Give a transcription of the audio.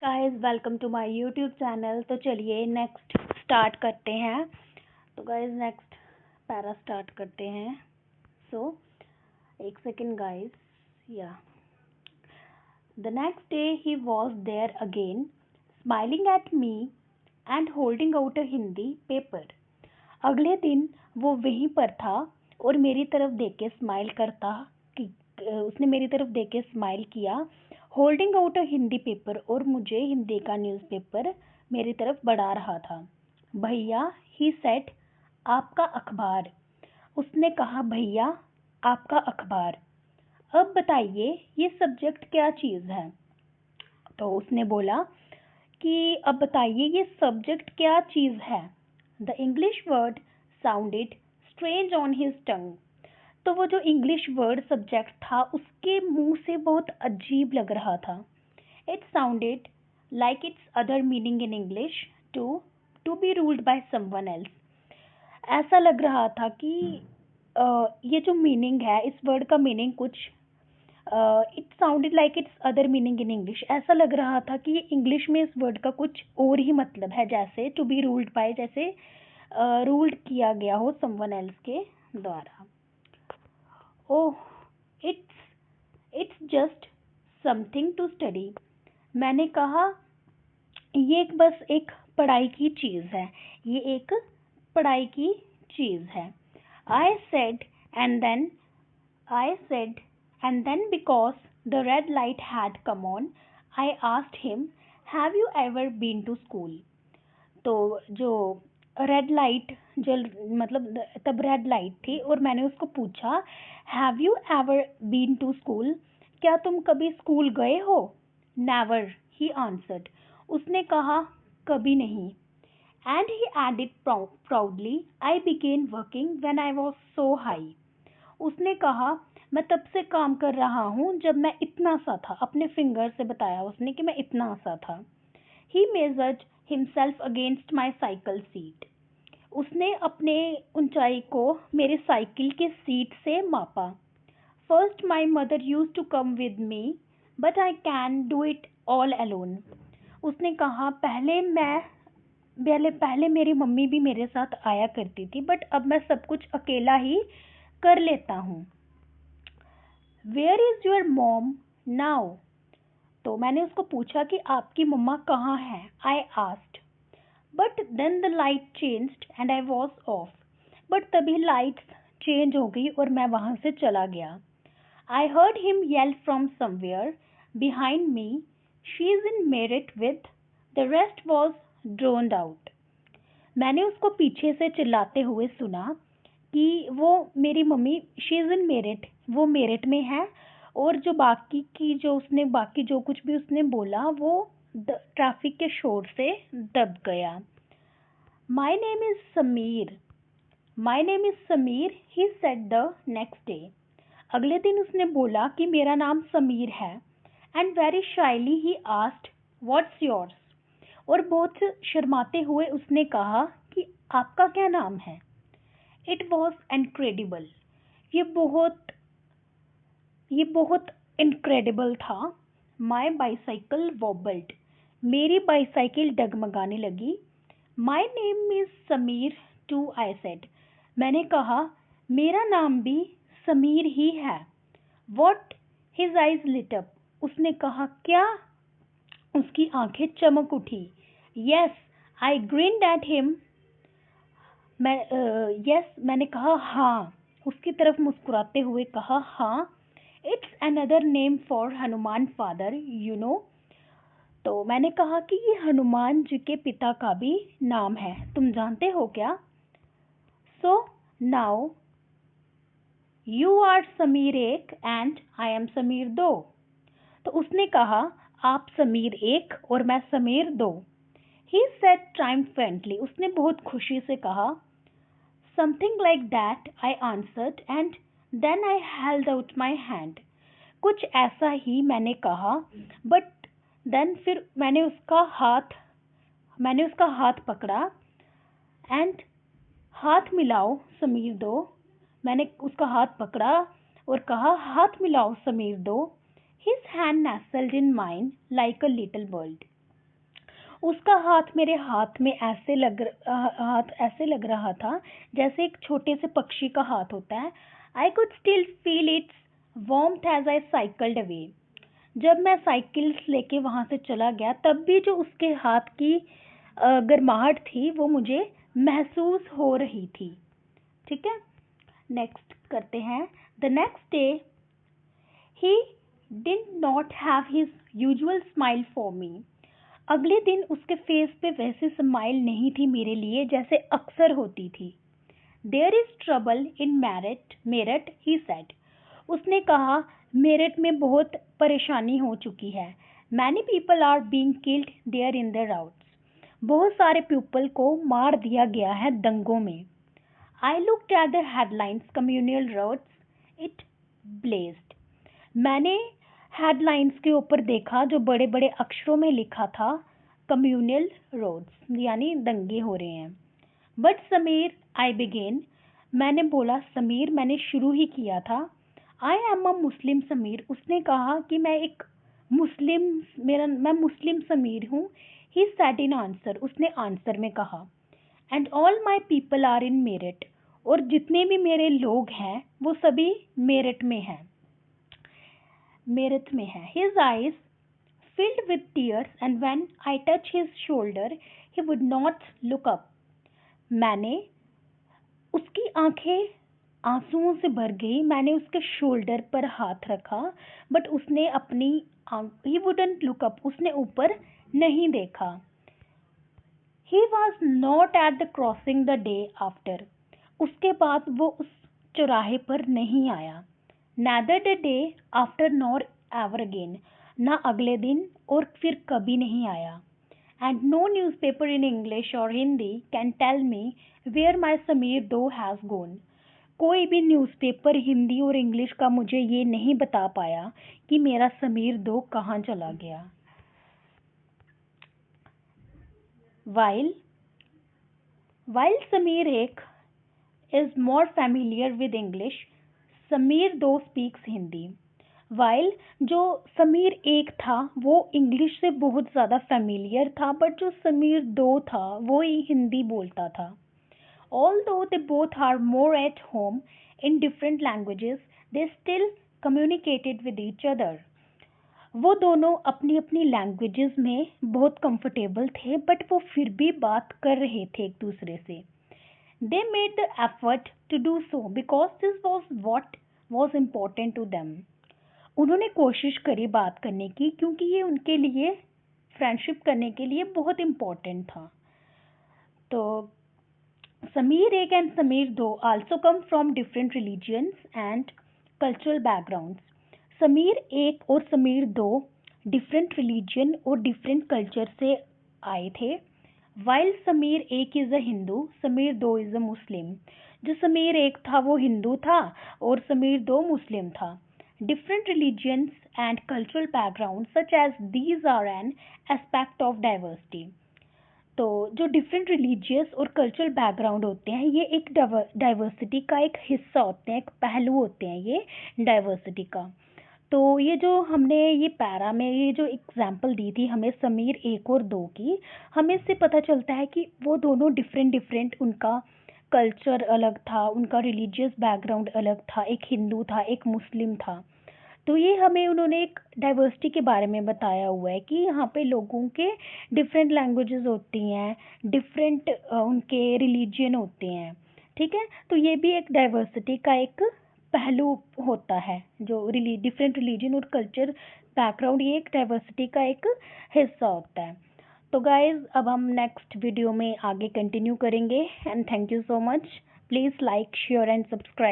Guys welcome to my YouTube channel. तो चलिए next start करते हैं। तो गाइस नेक्स्ट पैरा स्टार्ट करते हैं। सो एक second guys. Yeah the next day he was there again smiling at me and holding out a Hindi paper. अगले दिन वो वहीं पर था और मेरी तरफ देख के स्माइल करता कि उसने मेरी तरफ देख के स्माइल किया, holding out a Hindi paper, और मुझे हिंदी का न्यूज़पेपर मेरी तरफ बढ़ा रहा था। भैया, ही सेड, आपका अखबार। उसने कहा, भैया आपका अखबार। अब बताइए ये सब्जेक्ट क्या चीज़ है। तो उसने बोला कि अब बताइए ये सब्जेक्ट क्या चीज़ है। The English word sounded strange on his टंग। तो वो जो इंग्लिश वर्ड सब्जेक्ट था उसके मुंह से बहुत अजीब लग रहा था। It sounded like its other meaning in English to be ruled by someone else. ऐसा लग रहा था कि ये जो मीनिंग है इस वर्ड का मीनिंग कुछ it sounded like its other meaning in English. ऐसा लग रहा था कि इंग्लिश में इस वर्ड का कुछ और ही मतलब है, जैसे टू बी रूल्ड बाय, जैसे रूल्ड किया गया हो समवन एल्स के द्वारा। Oh, it's just something to study. मैंने कहा ये बस एक पढ़ाई की चीज़ है, ये एक पढ़ाई की चीज़ है। I said and then I said, and then because the red light had come on, I asked him, have you ever been to school? तो जो रेड लाइट जल मतलब तब रेड लाइट थी और मैंने उसको पूछा, have you ever been to school? क्या तुम कभी स्कूल गए हो? Never, he answered. उसने कहा, कभी नहीं। And he added proudly, I began working when I was so high. उसने कहा, मैं तब से काम कर रहा हूँ जब मैं इतना सा था। अपने फिंगर से बताया उसने कि मैं इतना सा था। He measured himself against my cycle seat. उसने अपने ऊंचाई को मेरे साइकिल के सीट से मापा। First my mother use to come with me but I can do it all alone. उसने कहा, पहले मेरी मम्मी भी मेरे साथ आया करती थी, बट अब मैं सब कुछ अकेला ही कर लेता हूँ। Where is your mom now? तो मैंने उसको पूछा कि आपकी मम्मा कहाँ है। I asked, but then the light changed and I was off. But तभी लाइट्स चेंज हो गई और मैं वहां से चला गया। I heard him yell from somewhere behind me, she is in merit with, the rest was drowned out. मैंने उसको पीछे से चिल्लाते हुए सुना कि वो मेरी mummy, she is in merit, वो मेरिट में है, और जो बाकी जो कुछ भी उसने बोला वो ट्रैफिक के शोर से दब गया। My name is Sameer, my name is Sameer, he said the next day. अगले दिन उसने बोला कि मेरा नाम समीर है। And very shyly he asked, what's yours? और बहुत शर्माते हुए उसने कहा कि आपका क्या नाम है। It was incredible. ये बहुत ये बहुत इनक्रेडिबल था। My bicycle wobbled. मेरी बाईसाइकिल डगमगाने लगी। My name is Sameer too, I said. मैंने कहा, मेरा नाम भी समीर ही है। What? His eyes lit up. उसने कहा, क्या? उसकी आंखें चमक उठी। Yes, I grinned at him. मैंने कहा हाँ, उसकी तरफ मुस्कुराते हुए कहा, हाँ, it's another name for Hanuman father, you know. तो मैंने कहा कि ये हनुमान जी के पिता का भी नाम है, तुम जानते हो क्या? So now you are Sameer एक एंड आई एम समीर दो। तो उसने कहा, आप समीर एक और मैं समीर दो। He said triumphantly. उसने बहुत खुशी से कहा। Something like that, I answered, and then I held out my hand. कुछ ऐसा ही मैंने कहा, बट देन फिर मैंने उसका हाथ पकड़ा। एंड हाथ मिलाओ समीर दो। मैंने उसका हाथ पकड़ा और कहा, हाथ मिलाओ समीर दो। His hand nestled in mine like a little bird. उसका हाथ मेरे हाथ में हाथ ऐसे लग रहा था जैसे एक छोटे से पक्षी का हाथ होता है। I could still feel its warmth as I cycled away. जब मैं साइकिल लेके वहां से चला गया तब भी जो उसके हाथ की गर्माहट थी वो मुझे महसूस हो रही थी। ठीक है, नेक्स्ट करते हैं। The next day he did not have his usual smile for me. अगले दिन उसके फेस पे वैसे स्माइल नहीं थी मेरे लिए जैसे अक्सर होती थी। There is trouble in Meerut he said. उसने कहा मेरठ में बहुत परेशानी हो चुकी है। Many people are being killed there in the riots. बहुत सारे पीपल को मार दिया गया है दंगों में। I looked at the headlines communal riots it blazed. मैंने हेडलाइंस के ऊपर देखा जो बड़े बड़े अक्षरों में लिखा था कम्युनल रोड्स यानी दंगे हो रहे हैं। But Sameer I began. मैंने बोला समीर मैंने शुरू ही किया था। I am a Muslim Sameer. उसने कहा कि मैं मुस्लिम समीर हूँ। He said in answer. उसने आंसर में कहा and all my people are in Meerut. और जितने भी मेरे लोग हैं वो सभी मेरठ में हैं। His eyes filled with tears and when I touched his shoulder he would not look up. मैंने उसकी आंखें आंसुओं से भर गई। मैंने उसके शोल्डर पर हाथ रखा बट उसने अपनी he wouldn't look up। उसने ऊपर नहीं देखा। He was not at the crossing the day after। उसके बाद वो उस चौराहे पर नहीं आया। Neither the day after nor ever again। ना अगले दिन और फिर कभी नहीं आया। And no newspaper in English or Hindi can tell me where my Sameer Do has gone। कोई भी न्यूज़पेपर हिंदी और इंग्लिश का मुझे ये नहीं बता पाया कि मेरा समीर दो कहाँ चला गया। While Sameer Ek is more familiar with English, Sameer Do speaks Hindi। While जो समीर एक था वो इंग्लिश से बहुत ज़्यादा फेमिलियर था बट जो समीर दो था वो ही हिंदी बोलता था। Although they both are more at home in different languages, they still communicated with each other। वो दोनों अपनी अपनी लैंग्वेजेस में बहुत कंफर्टेबल थे बट वो फिर भी बात कर रहे थे एक दूसरे से। They made the effort to do so because this was what was important to them। उन्होंने कोशिश करी बात करने की क्योंकि ये उनके लिए फ्रेंडशिप करने के लिए बहुत इम्पोर्टेंट था। तो Sameer Ek and Sameer Do also come from different religions and cultural backgrounds। Sameer एक और समीर दो डिफरेंट रिलीजन और डिफरेंट कल्चर से आए थे। वाइल समीर एक इज़ अ हिंदू, समीर दो इज़ अ मुस्लिम। जो समीर एक था वो हिंदू था और समीर दो मुस्लिम था। Different religions and cultural background such as these are an aspect of diversity. तो जो डिफरेंट रिलीजियस और कल्चरल बैकग्राउंड होते हैं ये एक डाइवर्सिटी का एक हिस्सा होते हैं, एक पहलू होते हैं ये डाइवर्सिटी का। तो ये जो हमने ये पैरा में ये जो एग्जांपल दी थी हमें समीर एक और दो की, हमें इससे पता चलता है कि वो दोनों डिफरेंट उनका कल्चर अलग था, उनका रिलीजियस बैकग्राउंड अलग था, एक हिंदू था एक मुस्लिम था। तो ये हमें उन्होंने एक डाइवर्सिटी के बारे में बताया हुआ है कि यहाँ पे लोगों के डिफरेंट लैंग्वेजेस होती हैं, डिफरेंट उनके रिलीजन होते हैं। ठीक है, तो ये भी एक डाइवर्सिटी का एक पहलू होता है। जो डिफरेंट रिलीजन और कल्चर बैकग्राउंड ये एक डाइवर्सिटी का एक हिस्सा होता है। तो गाइज अब हम नेक्स्ट वीडियो में आगे कंटिन्यू करेंगे and thank you so much. Please like share and subscribe.